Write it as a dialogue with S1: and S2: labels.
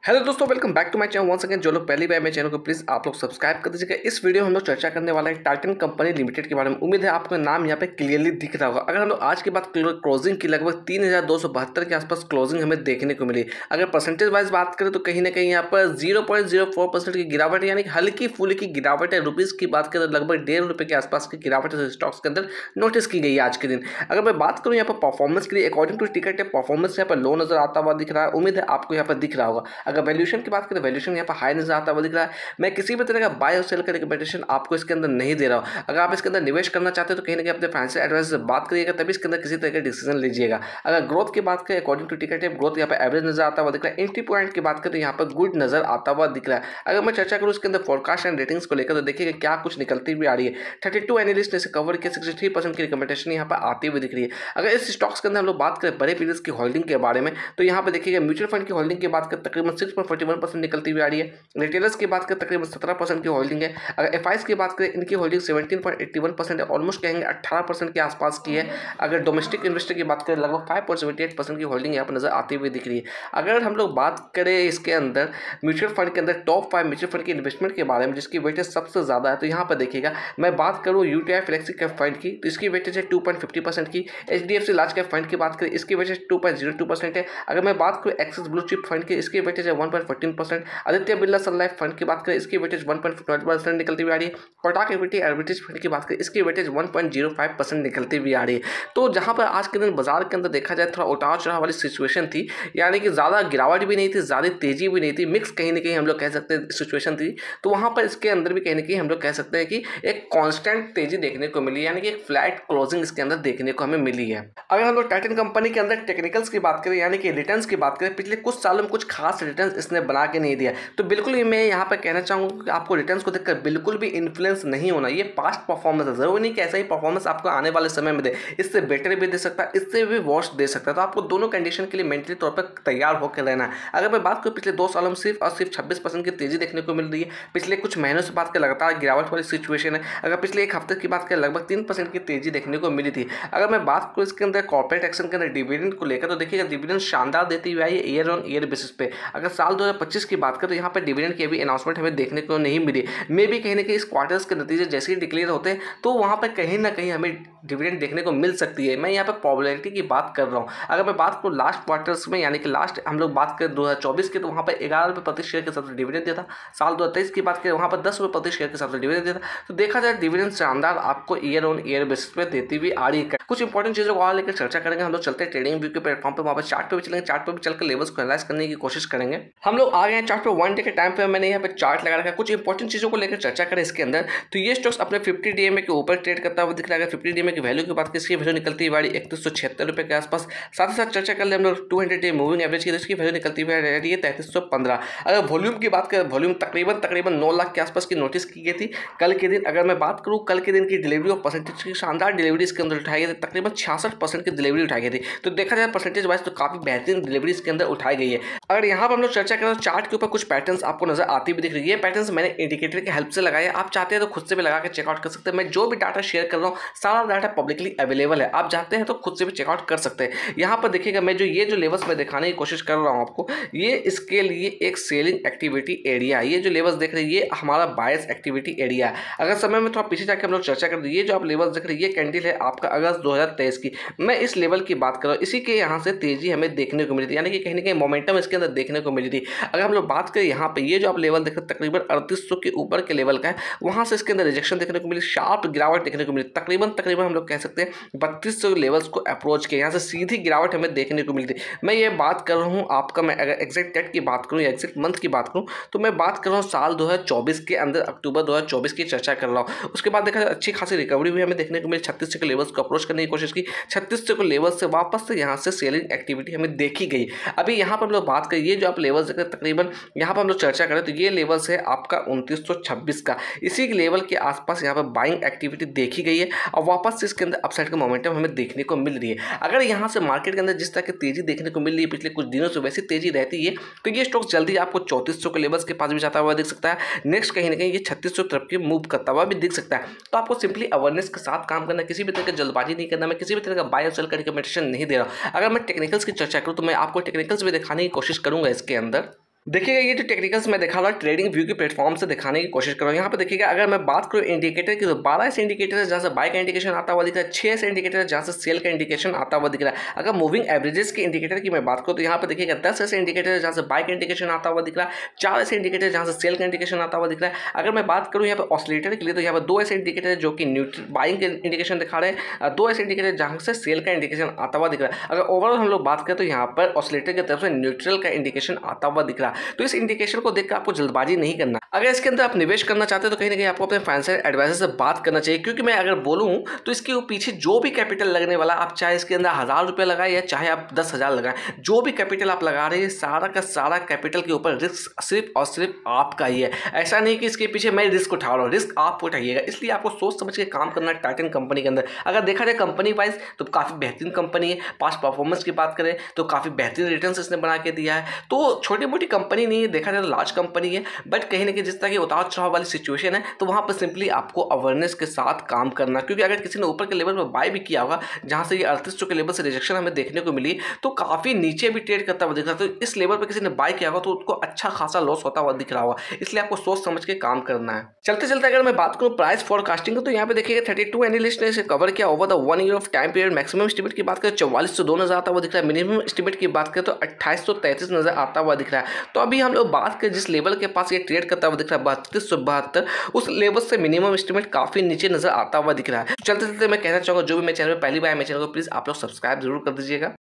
S1: Hello दोस्तों, welcome back to my channel once again. जो लोग पहली बार मेरे चैनल को प्लीज़ आप लोग सब्सक्राइब कर दीजिएगा। इस वीडियो में हम लोग चर्चा करने वाला है टाइटन कंपनी लिमिटेड के बारे में। उम्मीद है आपको नाम यहाँ पे क्लियरली दिख रहा होगा। अगर हम लोग आज की बात क्लोजिंग की, लगभग 3272 के आसपास क्लोजिंग हमें देखने को मिली। अगर परसेंटेज वाइज बात करें तो कहीं ना कहीं यहाँ पर 0.04% की गिरावट है, यानी कि हल्की फुल्की गिरावट है। रुपीज़ की बात करें तो लगभग ₹1.5 के आसपास की गिरावट स्टॉक्स के अंदर नोटिस की गई है आज के दिन। अगर मैं बात करूँ यहाँ पर परफॉर्मेंस के लिए, अकॉर्डिंग टू टिकट है परफॉर्मेंस यहाँ पर लो नजर आता हुआ दिख रहा है। उम्मीद है आपको यहाँ पर दिख रहा होगा। अगर वैल्यूएशन की बात करें, वैल्यूएशन यहाँ पर हाई नजर आता हुआ दिख रहा है। मैं किसी भी तरह का बाय और सेल का रिकमेंडेशन आपको इसके अंदर नहीं दे रहा हूँ। अगर आप इसके अंदर निवेश करना चाहते हो तो कहीं ना कहीं अपने फाइनेंशियल एडवाइजर से बात करिएगा, तभी इसके अंदर किसी तरह का डिसीजन लीजिएगा। अगर ग्रोथ की बात करें, अकॉर्डिंग टू टिकट है ग्रोथ यहाँ पर एवरेज नजर आता हुआ दिख रहा है। एंट्री पॉइंट की बात करें तो यहाँ पर गुड नजर आता हुआ दिख रहा है। अगर मैं चर्चा करूँ इसके अंदर फोरकास्ट एंड रेटिंग्स को लेकर, तो देखिएगा क्या कुछ निकलती हुई आ रही है। 32 एनालिस्ट ने इसे कवर किया, 63% की रिकमेंडेशन यहाँ पर आती हुई दिख रही है। अगर इस स्टॉक्स के अंदर हम लोग बात करें बड़े पीरियड्स की होल्डिंग के बारे में, तो यहाँ पर देखिएगा म्यूचुअल फंड की होल्डिंग की बात करें तकरीबन 6.41% निकलती हुई आ रही है। रिटेलर्स की बात करें तकरीबन 17% की होल्डिंग है। अगर एफआईज की बात करें, इनकी होल्डिंग 17.81% है, ऑलमोस्ट कहेंगे 18% के आसपास की है। अगर डोमेस्टिक इन्वेस्टर की बात करें, लगभग 5.78% की होल्डिंग यहाँ पर नजर आती हुई दिख रही है। अगर हम लोग बात करें इसके अंदर म्यूचुअल फंड के अंदर टॉप 5 म्यूचुअल फंड की इन्वेस्टमेंट के बारे में, जिसकी वेटेज सबसे ज़्यादा है, तो यहाँ पर देखिएगा मैं बात करूँ यूटीआई फ्लेक्सी कैप फंड की, तो इसकी वेटेज है 2.50% की। एचडीएफसी लार्ज कैप फंड की बात करें, इसकी वेटेज 2.02% है। अगर मैं बात करूँ एक्सिस ब्लू चिप फंड की, इसकी वेटेज है 1.14%। आदित्य बिरला सन लाइफ फंड की बात करें, इसकी वेटेज 1.12% निकलती हुई आ रही है। कोटक इक्विटी आर्बिट्रेज फंड की बात करें, इसकी वेटेज 1.05% निकलती हुई आ रही है। तो जहां पर आज के दिन बाजार के अंदर देखा जाए थोड़ा उतार चढ़ाव वाली सिचुएशन थी, यानी कि ज़्यादा गिरावट भी नहीं थी, ज़्यादा तेजी भी नहीं थी, मिक्स कहीं ना कहीं हम लोग कह सकते हैं सिचुएशन थी। तो वहां पर इसके अंदर भी कहीं ना कहीं हम लोग कह सकते हैं कि एक कॉन्स्टेंट तेजी देखने को मिली, यानी कि एक फ्लैट क्लोजिंग इसके अंदर देखने को हमें मिली है। अगर हम लोग टाइटन कंपनी के अंदर टेक्निकल्स की बात करें, यानी कि रिटर्न्स की बात करें, पिछले कुछ सालों में कुछ खास रिटर्न्स इसने बना के नहीं दिया। तो बिल्कुल ही मैं यहाँ पर कहना चाहूँगा कि आपको रिटर्न्स को देखकर बिल्कुल भी इन्फ्लुएंस नहीं होना। ये पास्ट परफॉर्मेंस है, जरूरी नहीं कि ऐसा ही परफॉर्मेंस आपको आने वाले समय में दे, इससे बेटर भी दे सकता है, इससे भी वर्स्ट दे सकता है। तो आपको दोनों कंडीशन के लिए मेंटली तौर पर तैयार होकर रहना है। अगर मैं बात करूँ पिछले 2 सालों में सिर्फ और सिर्फ 26% की तेजी देखने को मिल रही है। पिछले कुछ महीनों से बात करें लगातार गिरावट वाली सिचुएशन है। अगर पिछले एक हफ्ते की बात करें, लगभग 3% की तेजी देखने को मिली थी। अगर मैं बात करूँ इसके अंदर कॉर्पोरेट एक्शन के अंदर डिविडेंड को लेकर, तो देखिएगा डिविडेंड शानदार देती हुई आई है ईयर ऑन ईयर बेसिस पे। अगर साल 2025 की बात करें तो यहाँ पर डिविडेंड की अभी अनाउंसमेंट हमें देखने को नहीं मिली। मे भी कहीं ना कहीं इस क्वार्टर्स के नतीजे जैसे ही डिक्लेयर होते हैं तो वहाँ पर कहीं ना कहीं हमें डिविडेंड देखने को मिल सकती है। मैं यहाँ पर प्रोबेबिलिटी की बात कर रहा हूँ। अगर मैं बात करूँ लास्ट क्वार्टर्स में, यानी कि लास्ट हम लोग बात करें 2024 की, तो वहाँ पर 11 रुपये प्रति शेयर के हिसाब से डिविडेंड दिया था। साल 2023 की बात करें, वहाँ पर 10 रुपये प्रति शेयर के हिसाब से डिविडेंड दिया था। तो देखा जाए डिविडेंड शानदार आपको ईयर ऑन ईयर बेसिस पे देती हुई आ रही है। कुछ इंपॉर्टेंट चीज़ों को और लेकर चर्चा करेंगे। हम लोग चलते हैं ट्रेडिंग व्यू के प्लेटफॉर्म पर, वहाँ पर चार्ट पे भी चलेंगे, चार्ट पे भी चलकर लेवल्स को एनालाइज करने की कोशिश करेंगे। हम लोग आ गए हैं चार्ट पे, 1 डे के टाइम पे मैंने यहाँ पे चार्ट लगा रखा है। कुछ इंपॉर्टेंट चीज़ों को लेकर चर्चा करें इसके अंदर, तो ये स्टॉक्स अपने 50 डीएमए के ऊपर ट्रेड करता हुआ दिख रहा है। 50 डीएमए की वैल्यू की बात करें, इसकी वैल्यू निकलती है 3176 रुपये के आसपास। साथ ही साथ चर्चा कर ले हम लोग 200 डे मूविंग एवरेज की, इसकी वैल्यू निकलती हुई है 3315। अगर वॉल्यूम की बात करें, वॉल्यूम तकरीबन 9 लाख के आसपास की नोटिस की गई थी कल के दिन। अगर मैं बात करूँ कल के दिन की डिलीवरी और परसेंटेज की, शानदार डिलीवरी इसके अंदर उठाई गई थी। तकरीबन 66% की डिलीवरी उठाई गई थी। तो देखा जाए परसेंटेज वाइज तो काफी बेहतरीन डिलीवरी इसके अंदर उठाई गई है। अगर यहाँ पर हम लोग चर्चा करें तो चार्ट के ऊपर कुछ पैटर्न्स आपको नजर आती भी दिख रही है। पैटर्न्स मैंने इंडिकेटर की हेल्प से लगाया, आप चाहते हैं तो खुद से भी लगा के चेकआउट कर सकते हैं। मैं जो भी डाटा शेयर कर रहा हूँ सारा डाटा पब्लिकली अवेलेबल है, आप चाहते हैं तो खुद से भी चेकआउट कर सकते हैं। यहाँ पर देखिएगा मैं ये जो लेवल्स में दिखाने की कोशिश कर रहा हूँ आपको, ये इसके लिए एक सेलिंग एक्टिविटी एरिया है। ये जो लेवल्स देख रहे हैं ये हमारा बायस एक्टिविटी एरिया है। अगर समय में थोड़ा पीछे जाकर हम लोग चर्चा करें, ये जो आप लेवल्स देख रहे हैं ये कैंडल है आपका अगस्त 2023 की। मैं इस लेवल की बात कर रहा हूँ, इसी के यहाँ से तेजी हमें देखने को मिली थी, यानी कि कहीं ना कहीं मोमेंटम इसके अंदर देखने को मिली थी। अगर हम लोग बात करें यहाँ पे, ये जो आप लेवल देख रहे हैं तकरीबन 3800 के ऊपर के लेवल का है, वहाँ से इसके अंदर रिजेक्शन देखने को मिली, शार्प गिरावट देखने को मिली। तकरीबन हम लोग कह सकते हैं 3200 लेवल्स को अप्रोच किया, यहाँ से सीधी गिरावट हमें देखने को मिली थी। मैं ये बात कर रहा हूँ आपका, मैं अगर एग्जैक्ट डेट की बात करूँ या एग्जैक्ट मंथ की बात करूँ, तो मैं बात कर रहा हूँ साल 2024 के अंदर, अक्टूबर 2024 की चर्चा कर रहा हूँ। उसके बाद देखा जाए अच्छी खासी रिकवरी भी हमें देखने को मिली, 3600 के लेवल्स को अप्रोच करने की कोशिश की, 3600 के लेवल से वापस से यहाँ से सेलिंग एक्टिविटी हमें देखी गई। अभी यहाँ पर हम लोग बात करें, ये जो आप लेवल्स देख रहे हैं तकरीबन यहाँ पर हम लोग चर्चा करें तो ये लेवल्स है आपका 2926 का। इसी लेवल के आसपास यहाँ पर बाइंग एक्टिविटी देखी गई है और वापस से इसके अंदर अपसाइड का मोमेंटम हमें देखने को मिल रही है। अगर यहाँ से मार्केट के अंदर जिस तरह की तेजी देखने को मिल रही है पिछले कुछ दिनों से, वैसी तेजी रहती है तो ये स्टॉक जल्दी आपको 3400 के लेवल्स के पास भी जाता हुआ दिख सकता है। नेक्स्ट कहीं ना कहीं ये 3600 तरफ की मूव करता हुआ भी दिख सकता है। तो आपको सिंपली अवेयरनेस के साथ काम करना, किसी भी तरह की जल्दबाजी नहीं करना। मैं किसी भी तरह का बाय और सेल का रिकमेंडेशन नहीं दे रहा हूँ। अगर मैं टेक्निकल्स की चर्चा करूँ तो मैं आपको टेक्निकल्स भी दिखाने की कोशिश करूँगा इसके अंदर। देखिएगा ये जो टेक्निकल्स मैं दिखा रहा हूँ ट्रेडिंग व्यू के प्लेटफॉर्म से दिखाने की कोशिश कर रहा हूँ। यहाँ पे देखिएगा अगर मैं बात करूँ इंडिकेटर की तो 12 ऐसे इंडिकेटर है जहाँ से बाय का इंडिकेशन आता हुआ दिख रहा है, 6 ऐसे इंडिकेटर है जहाँ से सेल का इंडिकेशन आता हुआ दिख रहा है। अगर मूविंग एवरेजेस के इंडिकेटर की मैं बात करूँ तो यहाँ पे देखिएगा 10 ऐसे इंडिकेटर है जहाँ से बाय का इंडिकेशन आता हुआ दिख रहा है, 4 ऐसे इंडिकेटर जहाँ से सेल का इंडिकेशन आता हुआ दिख रहा है। अगर मैं बात करूँ यहाँ पे ऑसिलेटर के लिए तो यहाँ पे 2 ऐसे इंडिकेटर है जो कि न्यूट्रल बाइंग के इंडिकेशन दिखा रहे हैं, 2 ऐसे इंडिकेटर जहाँ से सेल का इंडिकेशन आता हुआ दिख रहा है। अगर ओवरऑल हम लोग बात करें तो यहाँ पर ऑसिलेटर की तरफ से न्यूट्रल का इंडिकेशन आता हुआ दिख रहा है। तो इस इंडिकेशन को देखकर आपको जल्दबाजी नहीं करना। अगर इसके अंदर आप निवेश करना चाहते हैं तो कहीं ना कहीं आपको अपने फाइनेंशियल एडवाइजर से बात करना चाहिए, क्योंकि मैं अगर बोलूं तो इसके पीछे जो भी कैपिटल लगने वाला, आप चाहे इसके अंदर 1000 रुपये लगाए या चाहे आप 10,000 लगाएं, जो भी कैपिटल आप लगा रहे हैं सारा का सारा कैपिटल के ऊपर रिस्क सिर्फ और सिर्फ आपका ही है। ऐसा नहीं कि इसके पीछे मैं रिस्क उठा रहा हूँ, रिस्क आप उठाइएगा। इसलिए आपको सोच समझ के काम करना है टाइटन कंपनी के अंदर। अगर देखा जाए कंपनी वाइज तो काफ़ी बेहतरीन कंपनी है। पास्ट परफॉर्मेंस की बात करें तो काफ़ी बेहतरीन रिटर्न इसने बना के दिया है। तो छोटी मोटी कंपनी नहीं है, देखा जाए तो लार्ज कंपनी है, बट कहीं ना कहीं जिस तरह की उतार चढ़ाव वाली सिचुएशन है तो वहां पर सिंपली आपको अवेयरनेस के साथ काम करना। क्योंकि अगर किसी ने ऊपर के लेवल पर बाय भी किया होगा जहां से ये 3800 के लेवल से रिजेक्शन हमें देखने को मिली तो काफी नीचे भी ट्रेड करता हुआ दिख रहा था, तो इस लेवल पर किसी ने बाय किया होगा तो उसको अच्छा खासा लॉस होता हुआ दिख रहा होगा। इसलिए आपको सोच समझ के काम करना है। चलते चलते अगर मैं बात करूं प्राइस फोरकास्टिंग तो यहाँ पे देखिएगा 32 एनालिस्ट ने इसे कवर किया over the 1 year of time period. Maximum estimate की बात करें 4402 नजर आता हुआ दिख रहा है, मिनिमम एस्टिमेट की बात करें तो 2833 नजर आता हुआ दिख रहा है। तो अभी हम लोग बात करें जिस लेवल के पास ये ट्रेड करता हुआ दिख रहा है 3272, उस लेवल से मिनिमम एस्टिमेट काफी नीचे नजर आता हुआ दिख रहा है। चलते चलते मैं कहना चाहूंगा जो भी मेरे चैनल पर पहली बार है मेरे चैनल को प्लीज आप लोग सब्सक्राइब जरूर कर दीजिएगा।